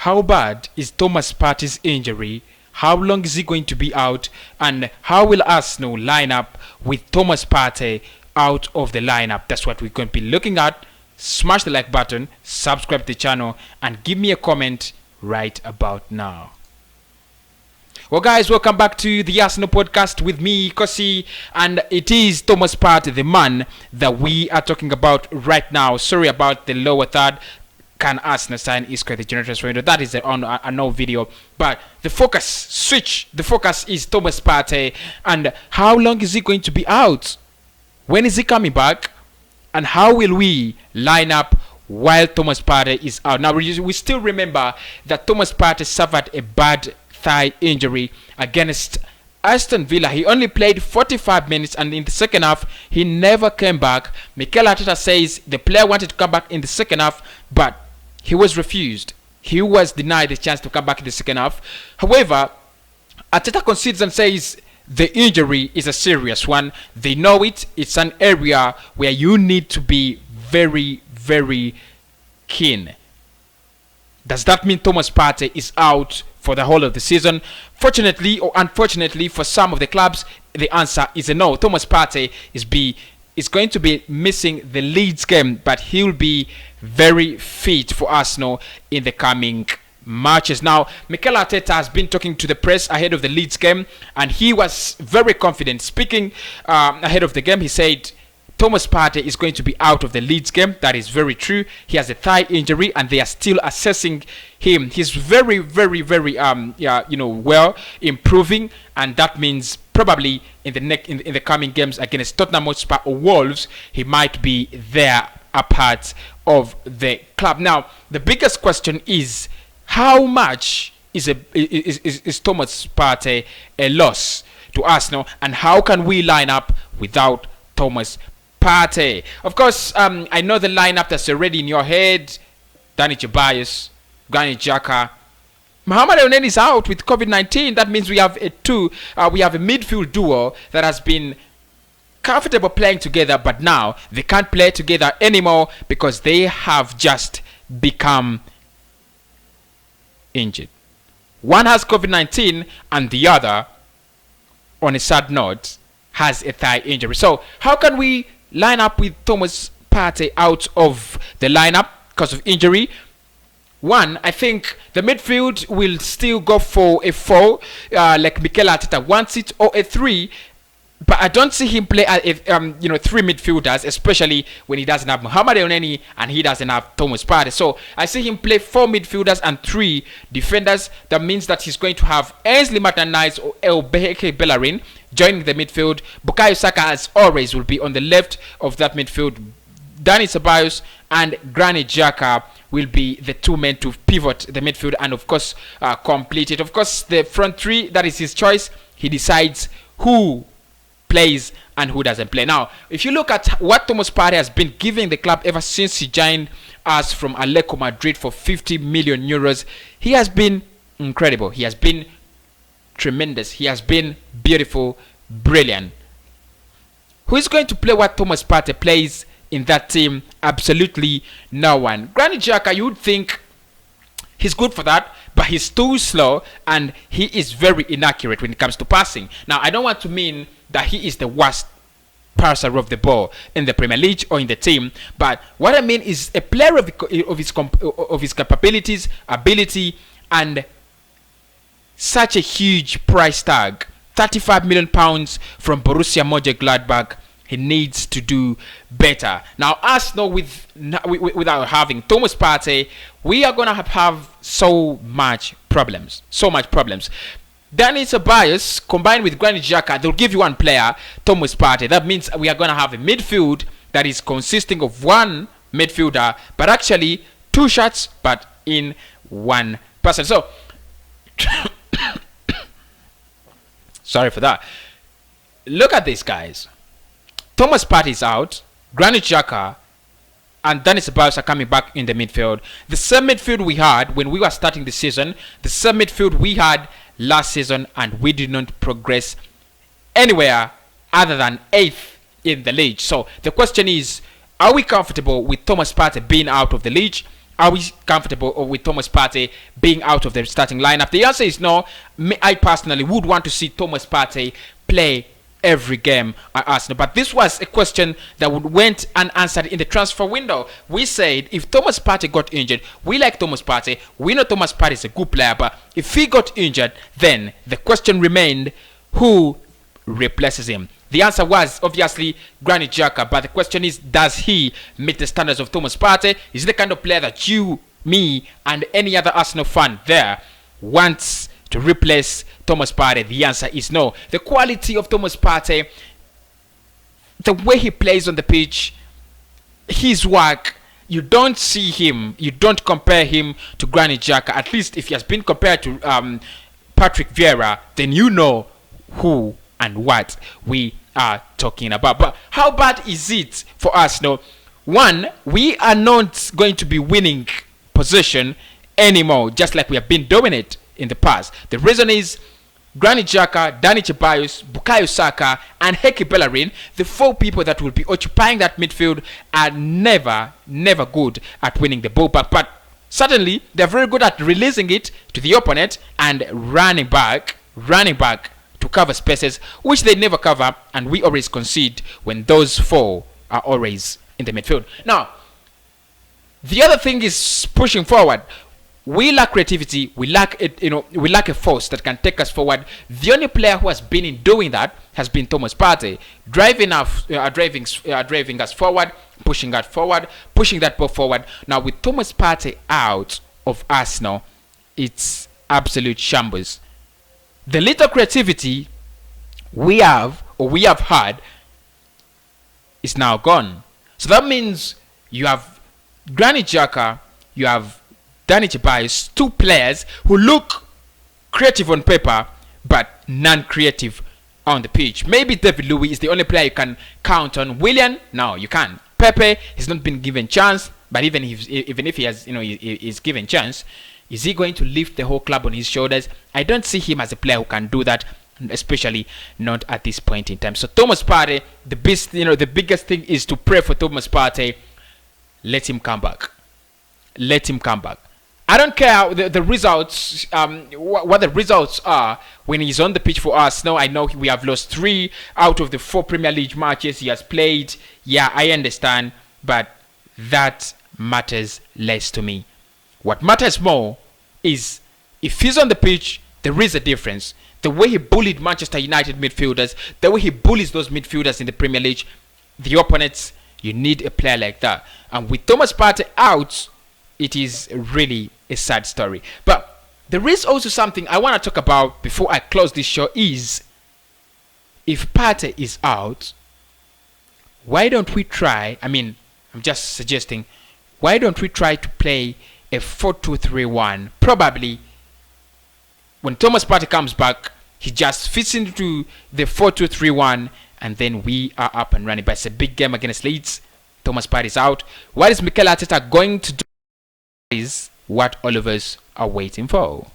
how bad is Thomas Partey's injury? How long is he going to be out? And how will Arsenal line up with Thomas Partey out of the lineup? That's what we're going to be looking at. Smash the like button, subscribe to the channel, and give me a comment right about now. Well, guys, welcome back to the Arsenal podcast with me, Kosi, and it is Thomas Partey, the man that we are talking about right now. Sorry about the lower third. Can Arsenal sign Isco the Generators window? That is on no video, but the focus is Thomas Partey, and how long is he going to be out? When is he coming back? And how will we line up while Thomas Partey is out? Now, we still remember that Thomas Partey suffered a bad thigh injury against Aston Villa. He only played 45 minutes, and in the second half, he never came back. Mikel Arteta says the player wanted to come back in the second half, but he was refused. He was denied the chance to come back in the second half. However, Arteta concedes and says the injury is a serious one. They know it. It's an area where you need to be very, very keen. Does that mean Thomas Partey is out for the whole of the season? Fortunately or unfortunately for some of the clubs, the answer is a no. Thomas Partey is going to be missing the Leeds game, but he'll be very fit for Arsenal in the coming matches. Now, Mikel Arteta has been talking to the press ahead of the Leeds game, and he was very confident. Speaking ahead of the game, he said Thomas Partey is going to be out of the Leeds game. That is very true. He has a thigh injury, and they are still assessing him. He's very, very, very, well improving, and that means probably in the coming games against Tottenham Hotspur or Wolves, he might be there a part of the club. Now, the biggest question is how much is Thomas Partey a loss to Arsenal, and how can we line up without Thomas Partey? Of course, I know the lineup that's already in your head. Danny Ceballos, Granit Xhaka. Mohamed Elneny is out with COVID-19. That means we have a midfield duo that has been comfortable playing together, but now they can't play together anymore because they have just become injured. One has COVID-19 and the other, on a sad note, has a thigh injury. So how can we line up with Thomas Partey out of the lineup because of injury? One, I think the midfield will still go for a 4, like Mikel Arteta wants it, or a 3. But I don't see him play three midfielders, especially when he doesn't have Mohamed Elneny and he doesn't have Thomas Partey. So I see him play 4 midfielders and 3 defenders. That means that he's going to have Ainsley Maitland-Niles or Elbeke Bellerin joining the midfield. Bukayo Saka, as always, will be on the left of that midfield. Danny Ceballos and Granit Xhaka will be the 2 men to pivot the midfield and, of course, complete it. Of course, the front 3, that is his choice. He decides who plays and who doesn't play. Now, if you look at what Thomas Partey has been giving the club ever since he joined us from Atletico Madrid for 50 million euros, he has been incredible. He has been tremendous. He has been beautiful, brilliant. Who is going to play what Thomas Partey plays in that team? Absolutely no one. Granit Xhaka, you would think he's good for that, but he's too slow and he is very inaccurate when it comes to passing. Now, I don't want to mean that he is the worst passer of the ball in the Premier League or in the team, but what I mean is a player of his capabilities, ability, and such a huge price tag, £35 million from Borussia Mönchengladbach. He needs to do better. Now, Arsenal, without having Thomas Partey, we are going to have so much problems. Danny Ceballos combined with Granit Xhaka, they'll give you one player, Thomas Partey. That means we are going to have a midfield that is consisting of 1 midfielder, but actually 2 shots, but in 1 person. So, sorry for that. Look at this, guys. Thomas Partey is out. Granit Xhaka and Danny Ceballos are coming back in the midfield. The same midfield we had when we were starting the season, the same midfield we had last season, and we did not progress anywhere other than 8th in the league. So the question is, are we comfortable with Thomas Partey being out of the league? Are we comfortable with Thomas Partey being out of the starting lineup? The answer is no. I personally would want to see Thomas Partey play every game at Arsenal. But this was a question that went unanswered in the transfer window. We said if Thomas Partey got injured, we like Thomas Partey. We know Thomas Partey is a good player, but if he got injured, then the question remained, who replaces him? The answer was obviously Granit Xhaka, but the question is, does he meet the standards of Thomas Partey? Is he the kind of player that you, me, and any other Arsenal fan there wants to replace Thomas Partey? The answer is no. The quality of Thomas Partey, the way he plays on the pitch, his work, you don't see him, you don't compare him to Granit Xhaka. At least if he has been compared to Patrick Vieira, then you know who and what we are talking about. But how bad is it for us? No, one, we are not going to be winning possession anymore, just like we have been doing it in the past. The reason is Granit Xhaka, Dani Ceballos, Bukayo Saka, and Heki Bellerin, the four people that will be occupying that midfield, are never good at winning the ball back. But certainly they're very good at releasing it to the opponent and running back to cover spaces, which they never cover, and we always concede when those four are always in the midfield. Now, the other thing is pushing forward. We lack creativity. We lack it. We lack a force that can take us forward. The only player who has been in doing that has been Thomas Partey, driving us forward, pushing that forward, pushing that ball forward. Now, with Thomas Partey out of Arsenal, it's absolute shambles. The little creativity we have had is now gone. So that means you have Granit Xhaka, you have Dani Ceballos, two players who look creative on paper but non-creative on the pitch. Maybe David Luiz is the only player you can count on. Willian, no, you can't. Pepe has not been given chance, but even if he has, is given chance, is he going to lift the whole club on his shoulders? I don't see him as a player who can do that, especially not at this point in time. So Thomas Partey, the biggest thing is to pray for Thomas Partey. Let him come back. Let him come back. I don't care the results, what the results are when he's on the pitch for us. Now, I know we have lost 3 out of the 4 Premier League matches he has played. Yeah, I understand, but that matters less to me. What matters more is if he's on the pitch, there is a difference. The way he bullied Manchester United midfielders, the way he bullies those midfielders in the Premier League, the opponents, you need a player like that. And with Thomas Partey out, it is really a sad story. But there is also something I want to talk about before I close this show is, if Partey is out, why don't we try, I'm just suggesting, why don't we try to play a 4-2-3-1? Probably when Thomas Partey comes back, he just fits into the 4-2-3-1, and then we are up and running. But it's a big game against Leeds. Thomas Partey is out. What is Mikel Arteta going to do is what all of us are waiting for.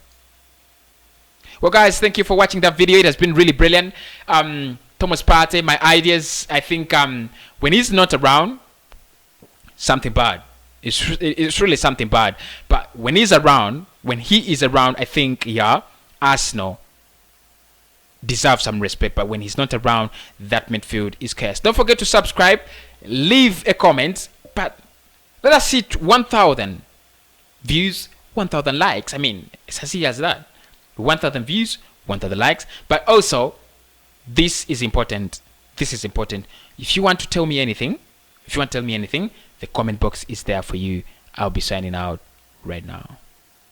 Well, guys, thank you for watching that video. It has been really brilliant. Thomas Partey, my ideas, I think when he's not around, something bad. It's really something bad. But when he is around, I think, yeah, Arsenal deserve some respect. But when he's not around, that midfield is chaos. Don't forget to subscribe, leave a comment, but let us see 1,000 views, 1,000 likes. It's as easy as that. 1,000 views, 1,000 likes. But also, this is important. This is important. If you want to tell me anything, the comment box is there for you. I'll be signing out right now.